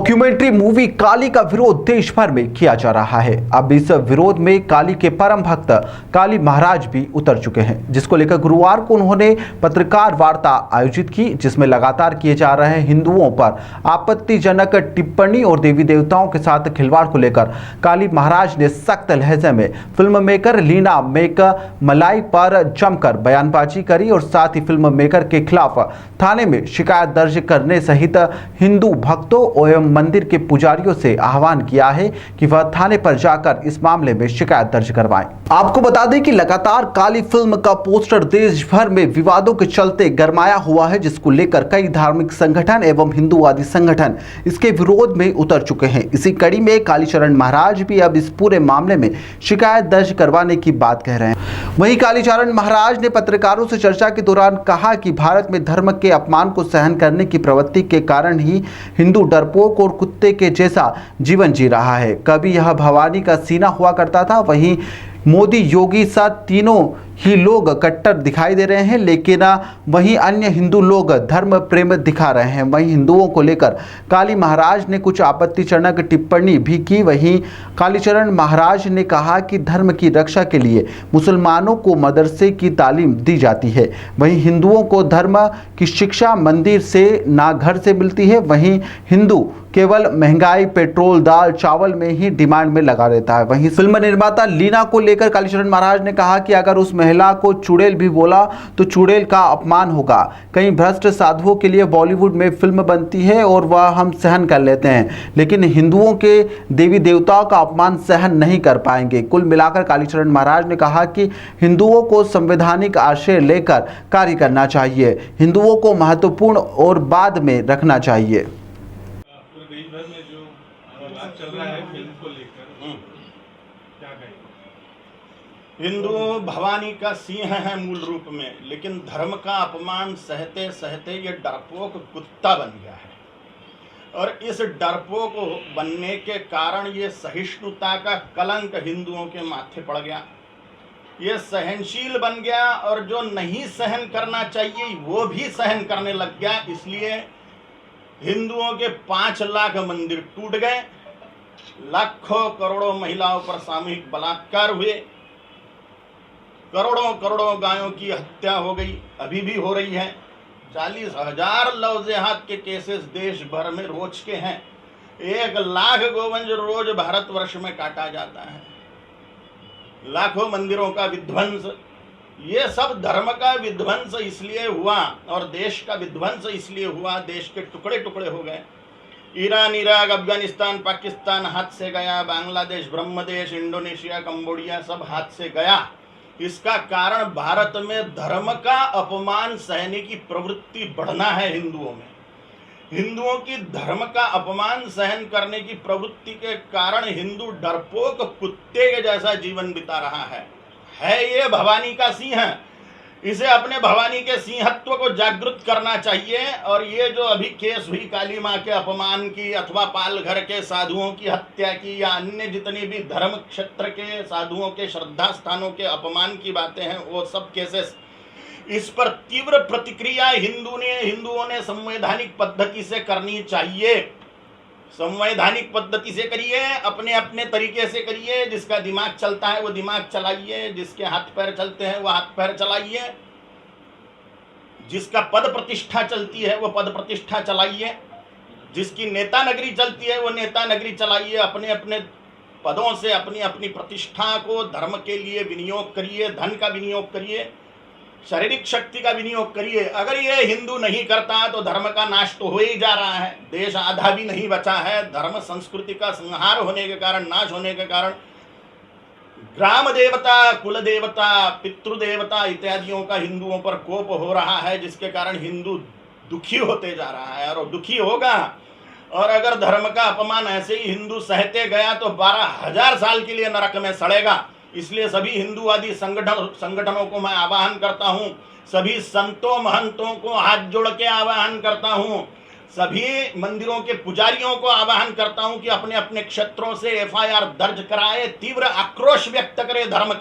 Documentary movie काली का विरोध देश भर में किया जा रहा है। अब इस विरोध में काली के परम भक्त काली महाराज भी उतर चुके हैं, जिसको लेकर गुरुवार को उन्होंने पत्रकार वार्ता आयोजित की, जिसमें लगातार किए जा रहे हिंदुओं पर आपत्तिजनक टिप्पणी और देवी देवताओं के साथ खिलवाड़ को लेकर काली महाराज ने सख्त लहजे में फिल्म मेकर लीना मेघमलाई पर जमकर बयानबाजी करी और साथ ही फिल्म मेकर के खिलाफ थाने में शिकायत दर्ज करने सहित हिंदू भक्तों एवं मंदिर के पुजारियों से आह्वान किया है कि वह थाने पर जाकर इस मामले में शिकायत दर्ज करवाएं। आपको बता दें कि लगातार काली फिल्म का पोस्टर देश भर में विवादों के चलते गरमाया हुआ है, जिसको लेकर कई धार्मिक संगठन एवं हिंदूवादी संगठन इसके विरोध में उतर चुके हैं। इसी कड़ी में कालीचरण महाराज भी अब इस पूरे मामले में शिकायत दर्ज करवाने की बात कह रहे हैं। वहीं कालीचरण महाराज ने पत्रकारों से चर्चा के दौरान कहा कि भारत में धर्म के अपमान को सहन करने की प्रवृत्ति के कारण ही हिंदू डरपोक और कुत्ते के जैसा जीवन जी रहा है। कभी यह भवानी का सीना हुआ करता था, वहीं मोदी योगी साथ तीनों ही लोग कट्टर दिखाई दे रहे हैं, लेकिन वहीं अन्य हिंदू लोग धर्म प्रेम दिखा रहे हैं। वहीं हिंदुओं को लेकर काली महाराज ने कुछ आपत्तिजनक टिप्पणी भी की। वहीं कालीचरण महाराज ने कहा कि धर्म की रक्षा के लिए मुसलमानों को मदरसे की तालीम दी जाती है, वहीं हिंदुओं को धर्म की शिक्षा मंदिर से ना घर से मिलती है। वहीं हिंदू केवल महंगाई, पेट्रोल, दाल, चावल में ही डिमांड में लगा रहता है। वहीं फिल्म निर्माता लीना को लेकर कालीचरण महाराज ने कहा कि अगर उस महिला को चुड़ैल भी बोला तो चुड़ैल का अपमान होगा। कई भ्रष्ट साधुओं के लिए बॉलीवुड में फिल्म बनती है और वह हम सहन कर लेते हैं, लेकिन हिंदुओं के देवी देवताओं का अपमान सहन नहीं कर पाएंगे। कुल मिलाकर कालीचरण महाराज ने कहा कि हिंदुओं को संवैधानिक आशय लेकर कार्य करना चाहिए, हिंदुओं को महत्वपूर्ण और बाद में रखना चाहिए। देश भर में जो विवाद चल रहा है फिल्म को लेकर, क्या कहेंगे? हिंदू भवानी का सिंह है मूल रूप में, लेकिन धर्म का अपमान सहते सहते ये डरपोक कुत्ता बन गया है। और इस डरपोक बनने के कारण ये सहिष्णुता का कलंक हिंदुओं के माथे पड़ गया। ये सहनशील बन गया और जो नहीं सहन करना चाहिए वो भी सहन करने लग गया। इसलिए हिंदुओं के 5 लाख मंदिर टूट गए, लाखों करोड़ों महिलाओं पर सामूहिक बलात्कार हुए, करोड़ों करोड़ों गायों की हत्या हो गई, अभी भी हो रही है। 40,000 लव जिहाद के केसेस देश भर में रोज के हैं। 1 लाख गोवंश रोज भारतवर्ष में काटा जाता है। लाखों मंदिरों का विध्वंस, ये सब धर्म का विध्वंस इसलिए हुआ और देश का विध्वंस इसलिए हुआ, देश के टुकड़े टुकड़े हो गए। ईरान, इराक, अफगानिस्तान, पाकिस्तान हाथ से गया, बांग्लादेश, ब्रह्मदेश, इंडोनेशिया, कंबोडिया सब हाथ से गया। इसका कारण भारत में धर्म का अपमान सहने की प्रवृत्ति बढ़ना है। हिंदुओं में हिंदुओं की धर्म का अपमान सहन करने की प्रवृत्ति के कारण हिंदू डरपोक कुत्ते के जैसा जीवन बिता रहा है। ये भवानी का सिंह, इसे अपने भवानी के सिंहत्व को जागृत करना चाहिए। और ये जो अभी केस हुई काली माँ के अपमान की अथवा पालघर के साधुओं की हत्या की या अन्य जितनी भी धर्म क्षेत्र के साधुओं के श्रद्धा स्थानों के अपमान की बातें हैं, वो सब केसेस, इस पर तीव्र प्रतिक्रिया हिंदुओं ने संवैधानिक पद्धति से करनी चाहिए। संवैधानिक पद्धति से करिए, अपने अपने तरीके से करिए। जिसका दिमाग चलता है वो दिमाग चलाइए, जिसके हाथ पैर चलते हैं वो हाथ पैर चलाइए, जिसका पद प्रतिष्ठा चलती है वो पद प्रतिष्ठा चलाइए, जिसकी नेता नगरी चलती है वो नेता नगरी चलाइए। अपने अपने पदों से अपनी अपनी प्रतिष्ठा को धर्म के लिए विनियोग करिए, धन का विनियोग करिए, शारीरिक शक्ति का विनियोग करिए। अगर ये हिंदू नहीं करता तो धर्म का नाश तो हो ही जा रहा है। देश आधा भी नहीं बचा है। धर्म संस्कृति का संहार होने के कारण, नाश होने के कारण ग्राम देवता, कुल देवता, पितृदेवता इत्यादियों का हिंदुओं पर कोप हो रहा है, जिसके कारण हिंदू दुखी होते जा रहा है और दुखी होगा। और अगर धर्म का अपमान ऐसे ही हिंदू सहते गया तो 12,000 साल के लिए नरक में सड़ेगा। इसलिए सभी हिंदूवादी संगठनों को मैं आह्वान करता हूं, सभी संतों महंतों को हाथ जोड़ के आह्वान करता हूं, सभी मंदिरों के पुजारियों को आह्वान करता हूं कि अपने अपने क्षेत्रों से FIR दर्ज कराए, तीव्र आक्रोश व्यक्त करे धर्म के